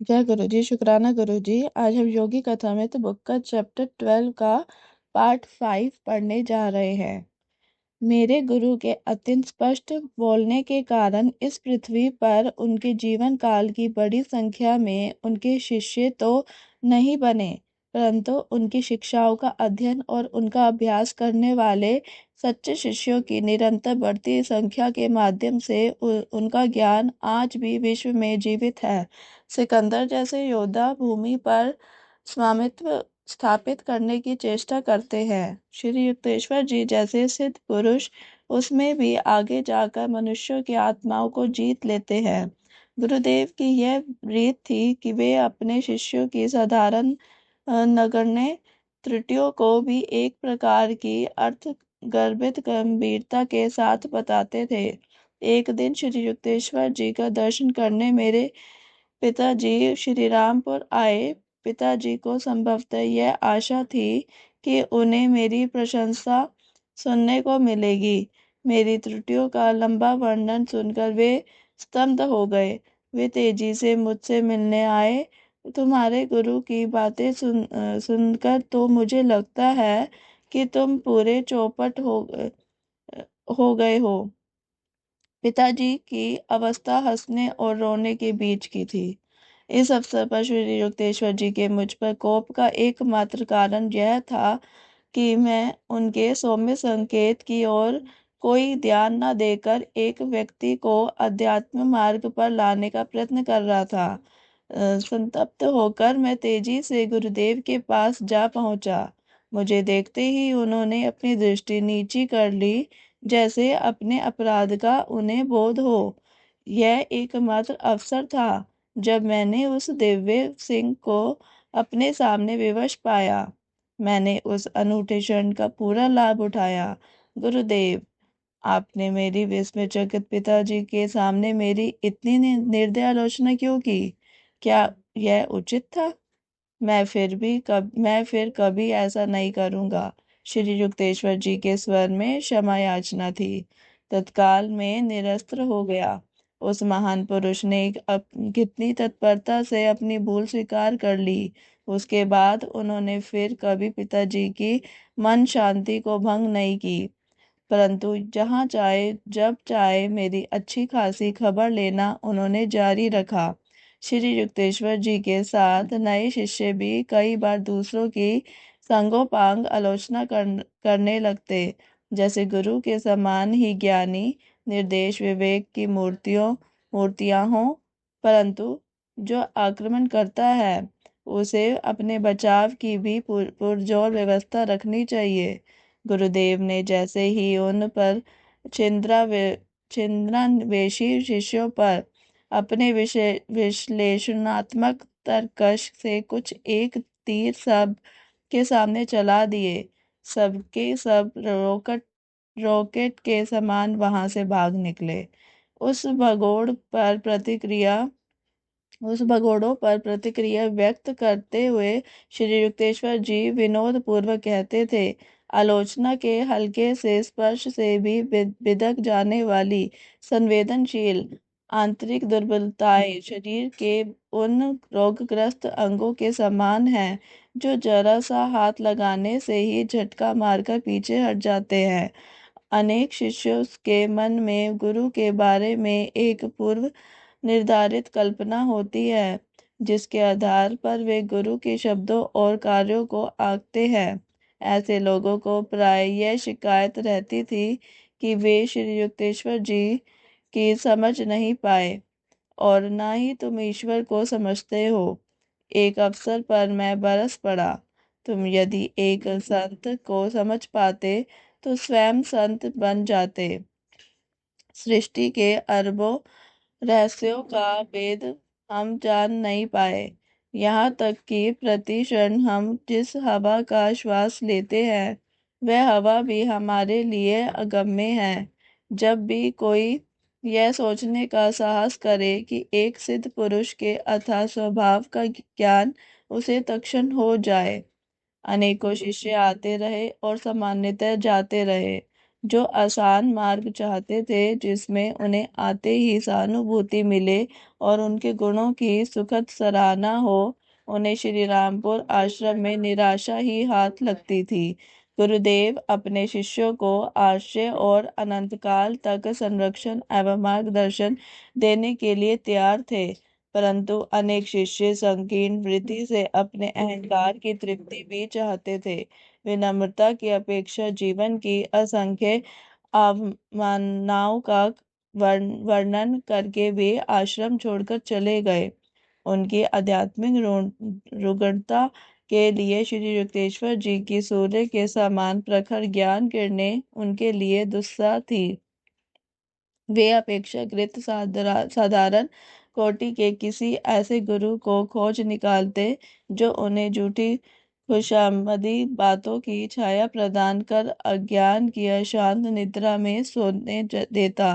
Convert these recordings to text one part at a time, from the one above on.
जय गुरु जी, शुक्राना गुरु जी। आज हम योगी कथा में तो बुक का चैप्टर 12 का पार्ट 5 पढ़ने जा रहे हैं। मेरे गुरु के अत्यंत स्पष्ट बोलने के कारण इस पृथ्वी पर उनके जीवन काल की बड़ी संख्या में उनके शिष्य तो नहीं बने, परंतु उनकी शिक्षाओं का अध्ययन और उनका अभ्यास करने वाले सच्चे शिष्यों की निरंतर बढ़ती संख्या के माध्यम से उनका ज्ञान आज भी विश्व में जीवित है। सिकंदर जैसे योद्धा भूमि पर स्वामित्व स्थापित करने की चेष्टा करते हैं। श्री युक्तेश्वर जी जैसे सिद्ध पुरुष उसमें भी आगे जाकर मनुष्यों की आत्माओं को जीत लेते हैं। गुरुदेव की यह रीत थी कि वे अपने शिष्यों की साधारण नगण्य त्रुटियों को भी एक प्रकार की अर्थ गर्भित गंभीरता के साथ बताते थे। एक दिन श्री युक्तेश्वर जी का दर्शन करने मेरे पिताजी श्रीरामपुर आए। पिताजी को संभवतः यह आशा थी कि उन्हें मेरी प्रशंसा सुनने को मिलेगी। मेरी त्रुटियों का लंबा वर्णन सुनकर वे स्तब्ध हो गए। वे तेजी से मुझसे मिलने आए। तुम्हारे गुरु की बातें सुनकर तो मुझे लगता है कि तुम पूरे चौपट हो गए हो। पिताजी की अवस्था हंसने और रोने के बीच की थी। इस अवसर पर श्री युक्तेश्वर जी के मुझ पर कोप का एकमात्र कारण यह था कि मैं उनके सौम्य संकेत की ओर कोई ध्यान न देकर एक व्यक्ति को अध्यात्म मार्ग पर लाने का प्रयत्न कर रहा था। संतप्त होकर मैं तेजी से गुरुदेव के पास जा पहुंचा। मुझे देखते ही उन्होंने अपनी दृष्टि नीची कर ली, जैसे अपने अपराध का उन्हें बोध हो। यह एकमात्र अवसर था जब मैंने उस दिव्य सिंह को अपने सामने विवश पाया। मैंने उस अनूठे क्षण का पूरा लाभ उठाया। गुरुदेव, आपने मेरी विस्मयचकित पिताजी के सामने मेरी इतनी निर्दय आलोचना क्यों की? क्या यह उचित था? मैं फिर कभी ऐसा नहीं करूंगा। श्री युक्तेश्वर जी के स्वर में क्षमा याचना थी। तत्काल में निरस्त्र हो गया। उस महान पुरुष ने कितनी तत्परता से अपनी भूल स्वीकार कर ली। उसके बाद उन्होंने फिर कभी पिताजी की मन शांति को भंग नहीं की, परंतु जहाँ चाहे जब चाहे मेरी अच्छी खासी खबर लेना उन्होंने जारी रखा। श्री युक्तेश्वर जी के साथ नए शिष्य भी कई बार दूसरों की संगोपांग आलोचना करने लगते, जैसे गुरु के समान ही ज्ञानी निर्देश विवेक की मूर्तियां हों, परंतु जो आक्रमण करता है उसे अपने बचाव की भी पुरजोर व्यवस्था रखनी चाहिए। गुरुदेव ने जैसे ही उन पर छिंद्रान्वेषी शिष्यों पर अपने विश्लेषणात्मक तर्कश से कुछ एक तीर सब के सामने चला दिए, सबके सब रॉकेट के समान वहां से भाग निकले। उस भगोड़ पर प्रतिक्रिया उस भगोड़ों पर प्रतिक्रिया व्यक्त करते हुए श्री युक्तेश्वर जी विनोद पूर्वक कहते थे, आलोचना के हल्के से स्पर्श से भी बिदक जाने वाली संवेदनशील आंतरिक दुर्बलताएं शरीर के उन रोगग्रस्त अंगों के समान हैं जो जरा सा हाथ लगाने से ही झटका मारकर पीछे हट जाते हैं। अनेक शिष्यों के मन में गुरु के बारे में एक पूर्व निर्धारित कल्पना होती है, जिसके आधार पर वे गुरु के शब्दों और कार्यों को आंकते हैं। ऐसे लोगों को प्राय यह शिकायत रहती थी कि वे श्री युक्तेश्वर जी की समझ नहीं पाए और ना ही तुम ईश्वर को समझते हो। एक अवसर पर मैं बरस पड़ा, तुम यदि एक संत को समझ पाते तो स्वयं संत बन जाते। सृष्टि के अरबों रहस्यों का भेद हम जान नहीं पाए। यहाँ तक कि प्रति क्षण हम जिस हवा का श्वास लेते हैं वह हवा भी हमारे लिए अगम्य है। जब भी कोई यह सोचने का साहस करे कि एक सिद्ध पुरुष के अथाह स्वभाव का ज्ञान उसे तत्क्षण हो जाए। अनेकों शिष्य आते रहे और सामान्यतः जाते रहे। जो आसान मार्ग चाहते थे जिसमें उन्हें आते ही सहानुभूति मिले और उनके गुणों की सुखद सराहना हो, उन्हें श्री रामपुर आश्रम में निराशा ही हाथ लगती थी। गुरुदेव अपने शिष्यों को आश्रय और अनंतकाल तक संरक्षण एवं मार्गदर्शन देने के लिए तैयार थे, परंतु अनेक शिष्य संकीर्ण वृत्ति से अपने अहंकार की तृप्ति भी चाहते थे। विनम्रता की अपेक्षा जीवन की असंख्य अवमाननाओं का वर्णन करके वे आश्रम छोड़कर चले गए। उनकी आध्यात्मिक रुग्णता के लिए श्री युक्तेश्वर जी की सूर्य के समान प्रखर ज्ञान किरणें उनके लिए दुस्सह थी। वे अपेक्षाकृत साधारण कोटि के किसी ऐसे गुरु को खोज निकालते जो उन्हें झूठी खुशामदी बातों की छाया प्रदान कर अज्ञान की अशांत निद्रा में सोने देता।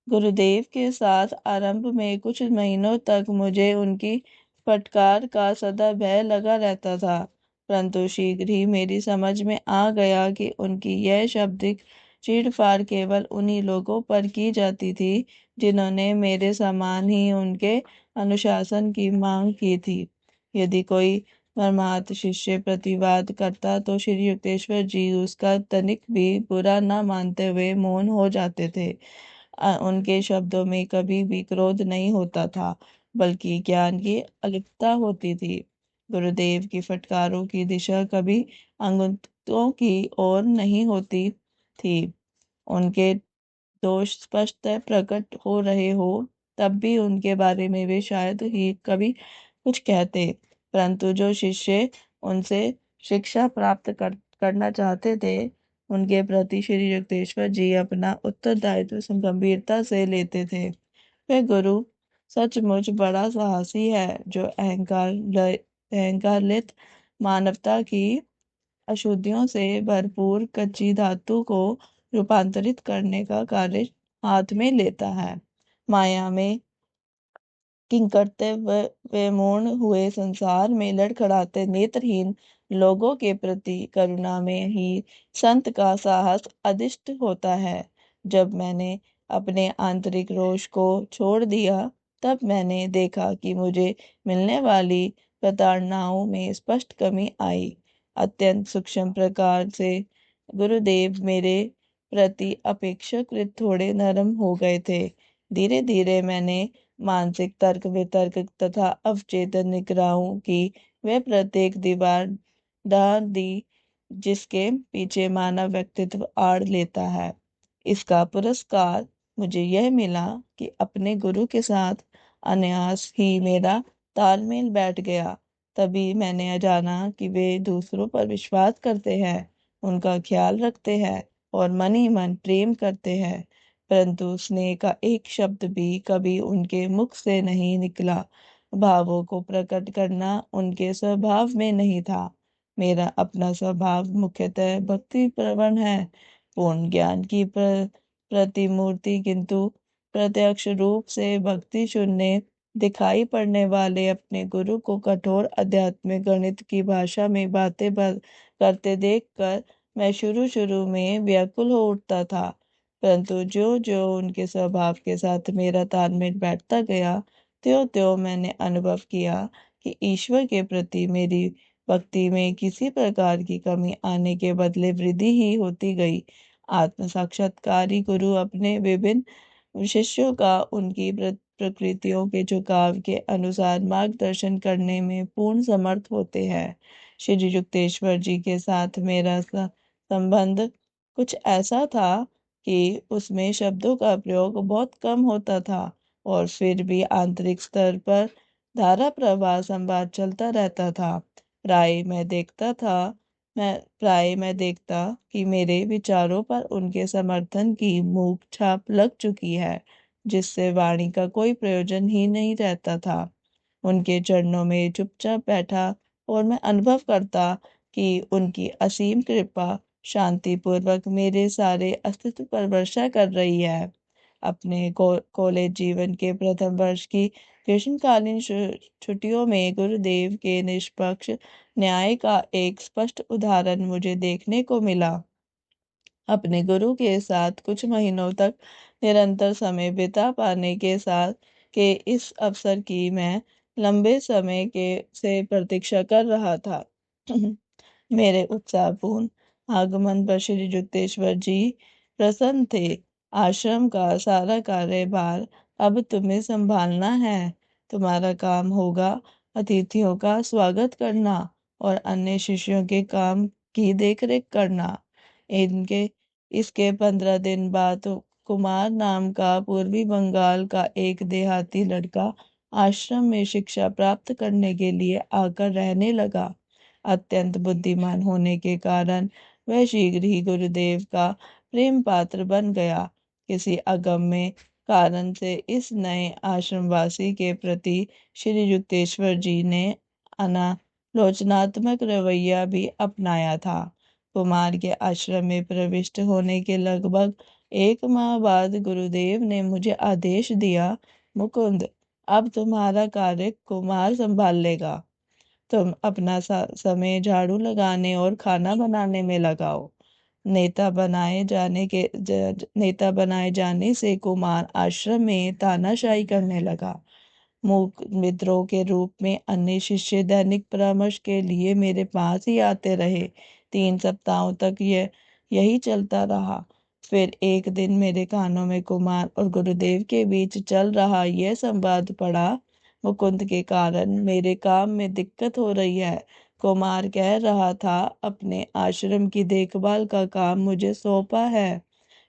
गुरुदेव के साथ आरंभ में कुछ महीनों तक मुझे उनकी फटकार का सदा भय लगा रहता था, परंतु शीघ्र ही मेरी समझ में आ गया कि उनकी यह शाब्दिक चीड़-फाड़ केवल उन्हीं लोगों पर की जाती थी जिन्होंने मेरे समान ही उनके अनुशासन की मांग की थी। यदि कोई मर्माहत शिष्य प्रतिवाद करता तो श्री युक्तेश्वर जी उसका तनिक भी बुरा न मानते हुए मौन हो जाते थे। उनके शब्दों में कभी भी क्रोध नहीं होता था, बल्कि ज्ञान की अलिप्तता होती थी। गुरुदेव की फटकारों की दिशा कभी अंगुत्वों की ओर नहीं होती थी। उनके दोष स्पष्ट प्रकट हो रहे हो तब भी उनके बारे में वे शायद ही कभी कुछ कहते, परंतु जो शिष्य उनसे शिक्षा प्राप्त करना चाहते थे उनके प्रति श्री युक्तेश्वर जी अपना उत्तरदायित्व गंभीरता से लेते थे। वे गुरु सचमुच बड़ा साहसी है जो अहंकारलित मानवता की अशुद्धियों से भरपूर कच्ची धातु को रूपांतरित करने का कार्य हाथ में लेता है। माया में किंकरते वे मूर्ण हुए संसार में लड़खड़ाते नेत्रहीन लोगों के प्रति करुणा में ही संत का साहस अधिष्ठ होता है। जब मैंने अपने आंतरिक रोष को छोड़ दिया तब मैंने देखा कि मुझे मिलने वाली प्रताड़नाओं में स्पष्ट कमी आई। अत्यंत सूक्ष्म प्रकार से गुरुदेव मेरे प्रति अपेक्षाकृत थोड़े नरम हो गए थे। धीरे धीरे मैंने मानसिक तर्क वितर्क तथा अवचेतन निग्रहों की वह प्रत्येक दीवार डाल दी जिसके पीछे मानव व्यक्तित्व आड़ लेता है। इसका पुरस्कार मुझे यह मिला कि अपने गुरु के साथ अनायास ही मेरा तालमेल बैठ गया। तभी मैंने जाना कि वे दूसरों पर विश्वास करते हैं, उनका ख्याल रखते हैं और मन ही मन प्रेम करते हैं, परंतु स्नेह का एक शब्द भी कभी उनके मुख से नहीं निकला। भावों को प्रकट करना उनके स्वभाव में नहीं था। मेरा अपना स्वभाव मुख्यतः भक्ति प्रवण है, पूर्ण ज्ञान की प्रतिमूर्ति, किंतु प्रत्यक्ष रूप से भक्ति शून्य दिखाई पड़ने वाले अपने गुरु को कठोर आध्यात्मिक गणित की भाषा में बातें करते देखकर मैं शुरू शुरू में व्याकुल हो उठता था, परंतु जो जो उनके स्वभाव के साथ मेरा तालमेल बैठता गया त्यों त्यों मैंने अनुभव किया कि ईश्वर के प्रति मेरी भक्ति में किसी प्रकार की कमी आने के बदले वृद्धि ही होती गई। आत्म साक्षात्कारी गुरु अपने विभिन्न शिष्यों का उनकी प्रकृतियों के झुकाव के अनुसार मार्गदर्शन करने में पूर्ण समर्थ होते हैं। श्री युक्तेश्वर जी के साथ मेरा संबंध कुछ ऐसा था कि उसमें शब्दों का प्रयोग बहुत कम होता था और फिर भी आंतरिक स्तर पर धारा प्रवाह संवाद चलता रहता था। प्राय मैं देखता कि मेरे विचारों पर उनके समर्थन की मूक छाप लग चुकी है, जिससे वाणी का कोई प्रयोजन ही नहीं रहता था। उनके चरणों में चुपचाप बैठा और मैं अनुभव करता कि उनकी असीम कृपा शांतिपूर्वक मेरे सारे अस्तित्व पर वर्षा कर रही है। अपने कॉलेज जीवन के प्रथम वर्ष की ग्रीष्मकालीन छुट्टियों में गुरुदेव के निष्पक्ष न्याय का एक स्पष्ट उदाहरण मुझे देखने को मिला। अपने गुरु के साथ कुछ महीनों तक निरंतर समय बिता पाने के साथ के इस अवसर की मैं लंबे समय के से प्रतीक्षा कर रहा था। मेरे उत्साहपूर्ण आगमन पर श्री युक्तेश्वर जी प्रसन्न थे। आश्रम का सारा कार्यभार अब तुम्हें संभालना है। तुम्हारा काम होगा अतिथियों का स्वागत करना और अन्य शिष्यों के काम की देखरेख करना। इनके इसके 15 दिन बाद कुमार नाम का पूर्वी बंगाल का एक देहाती लड़का आश्रम में शिक्षा प्राप्त करने के लिए आकर रहने लगा। अत्यंत बुद्धिमान होने के कारण वह शीघ्र ही गुरुदेव का प्रेम पात्र बन गया। किसी अगम्य कारण से इस नए आश्रमवासी के प्रति श्री युक्तेश्वर जी ने अनालोचनात्मक रवैया भी अपनाया था। कुमार के आश्रम में प्रविष्ट होने के लगभग 1 माह बाद गुरुदेव ने मुझे आदेश दिया, मुकुंद, अब तुम्हारा कार्य कुमार संभाल लेगा। तुम अपना समय झाड़ू लगाने और खाना बनाने में लगाओ। नेता बनाए जाने से कुमार आश्रम में तानाशाही करने लगा। मूक मित्रों के रूप में अन्य शिष्य दैनिक परामर्श के लिए मेरे पास ही आते रहे। 3 सप्ताहों तक यही चलता रहा। फिर एक दिन मेरे कानों में कुमार और गुरुदेव के बीच चल रहा यह संवाद पड़ा, मुकुंद के कारण मेरे काम में दिक्कत हो रही है। कुमार कह रहा था, अपने आश्रम की देखभाल का काम मुझे सौंपा है,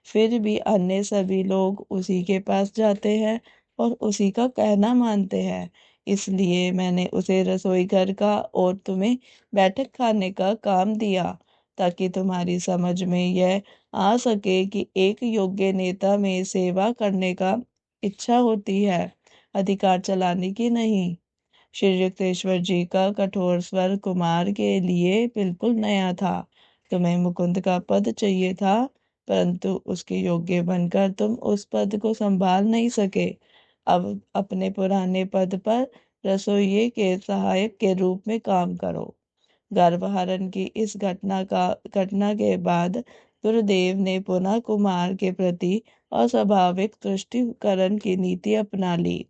फिर भी अन्य सभी लोग उसी के पास जाते हैं और उसी का कहना मानते हैं। इसलिए मैंने उसे रसोई घर का और तुम्हें बैठक खाने का काम दिया, ताकि तुम्हारी समझ में यह आ सके कि एक योग्य नेता में सेवा करने का इच्छा होती है, अधिकार चलाने की नहीं। श्री युक्तेश्वर जी का कठोर स्वर कुमार के लिए बिल्कुल नया था। तुम्हें मुकुंद का पद चाहिए था, परंतु उसके योग्य बनकर तुम उस पद को संभाल नहीं सके। अब अपने पुराने पद पर रसोइये के सहायक के रूप में काम करो। गर्भहरण की इस घटना के बाद गुरुदेव ने पुनः कुमार के प्रति अस्वाभाविक तुष्टीकरण की नीति अपना ली।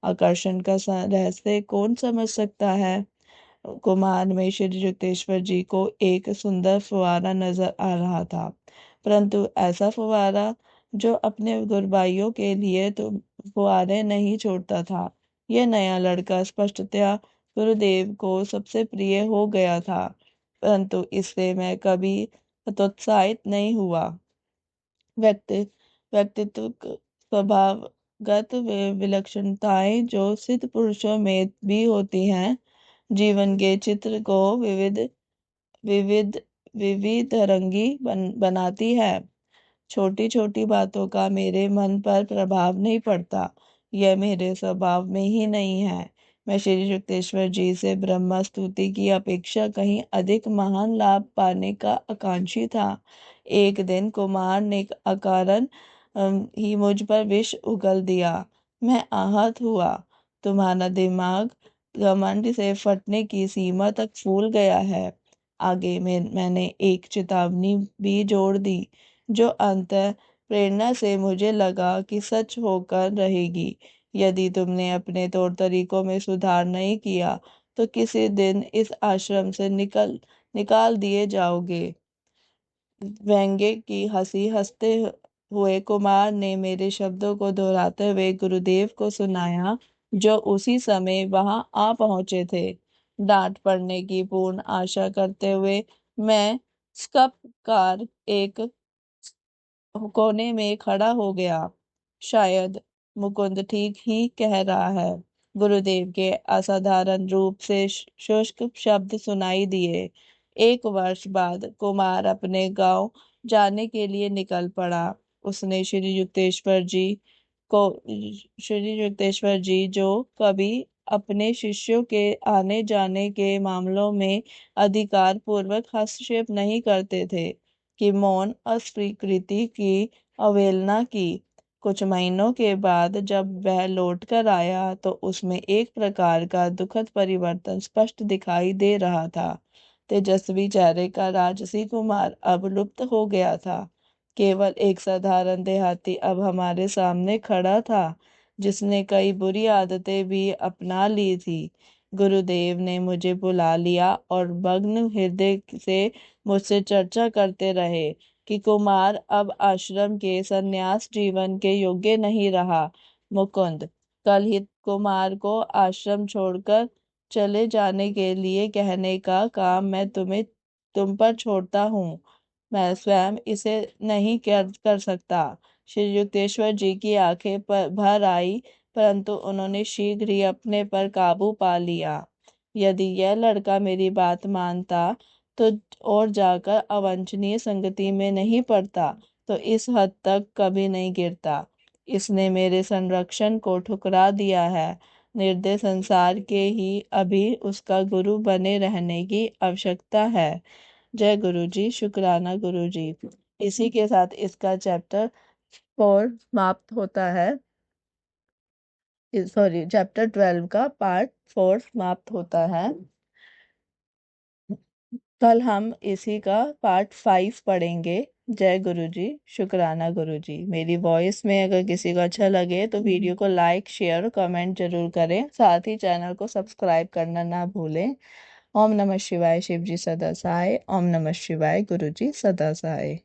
आकर्षण का रहस्य कौन समझ सकता है। कुमार में श्री युक्तेश्वर जी को एक सुंदर फुवारा नजर आ रहा था, परंतु ऐसा फुवारा जो अपने गुरबाइयों के लिए तो फुवारे नहीं छोड़ता था। यह नया लड़का स्पष्टतया गुरुदेव को सबसे प्रिय हो गया था, परंतु इससे मैं कभी हतोत्साहित नहीं हुआ। व्यक्ति व्यक्तित्व स्वभावगत विलक्षणताएं जो सिद्ध पुरुषों में भी होती हैं, जीवन के चित्र को विविध विविध रंगी बनाती है। छोटी छोटी बातों का मेरे मन पर प्रभाव नहीं पड़ता, यह मेरे स्वभाव में ही नहीं है। मैं श्री युक्तेश्वर जी से ब्रह्मा स्तुति की अपेक्षा कहीं अधिक महान लाभ पाने का आकांक्षी था। एक दिन कुमार ने अकारण ही मुझ पर विष उगल दिया। मैं आहत हुआ। तुम्हारा दिमाग घमंड से फटने की सीमा तक फूल गया है। आगे मैंने एक चेतावनी भी जोड़ दी, जो अंत प्रेरणा से मुझे लगा कि सच होकर रहेगी। यदि तुमने अपने तौर तरीकों में सुधार नहीं किया तो किसी दिन इस आश्रम से निकाल दिए जाओगे। व्यंग्य की हंसी हंसते हुए कुमार ने मेरे शब्दों को दोहराते हुए गुरुदेव को सुनाया, जो उसी समय वहां आ पहुंचे थे। डांट पड़ने की पूर्ण आशा करते हुए मैं स्कप कार एक कोने में खड़ा हो गया। शायद मुकुंद ठीक ही कह रहा है। गुरुदेव के असाधारण रूप से शुष्क शब्द सुनाई दिए। 1 वर्ष बाद कुमार अपने गांव जाने के लिए निकल पड़ा। उसने श्री युक्तेश्वर जी जो कभी अपने शिष्यों के आने जाने के मामलों में अधिकार पूर्वक हस्तक्षेप नहीं करते थे, कि मौन अस्वीकृति की अवहेलना की। कुछ महीनों के बाद जब वह लौट कर आया तो उसमें एक प्रकार का दुखद परिवर्तन स्पष्ट दिखाई दे रहा था। तेजस्वी चेहरे का राजसी कुमार अब लुप्त हो गया था। केवल एक साधारण देहाती अब हमारे सामने खड़ा था, जिसने कई बुरी आदतें भी अपना ली थी। गुरुदेव ने मुझे बुला लिया और भग्न हृदय से मुझसे चर्चा करते रहे कि कुमार अब आश्रम के संन्यास जीवन के योग्य नहीं रहा। मुकुंद, कल ही कुमार को आश्रम छोड़कर चले जाने के लिए कहने का काम मैं तुम पर छोड़ता हूँ। मैं स्वयं इसे नहीं कर सकता। श्री युक्तेश्वर जी की आंखें भर आई, परंतु उन्होंने शीघ्र ही अपने पर काबू पा लिया। यदि यह लड़का मेरी बात मानता तो और जाकर अवांछनीय संगति में नहीं पड़ता, तो इस हद तक कभी नहीं गिरता। इसने मेरे संरक्षण को ठुकरा दिया है। निर्दय संसार के ही अभी उसका गुरु बने रहने की आवश्यकता है। जय गुरु जी, शुक्राना गुरु जी। इसी के साथ इसका चैप्टर 4 समाप्त होता है। सॉरी, चैप्टर 12 का पार्ट 4 समाप्त होता है। कल हम इसी का पार्ट 5 पढ़ेंगे। जय गुरु जी, शुक्राना गुरु जी। मेरी वॉइस में अगर किसी को अच्छा लगे तो वीडियो को लाइक, शेयर और कमेंट जरूर करें। साथ ही चैनल को सब्सक्राइब करना ना भूलें। ओम नमः शिवाय। शिव जी सदा सहाय। ओम नमः शिवाय। गुरु जी सदा सहाय।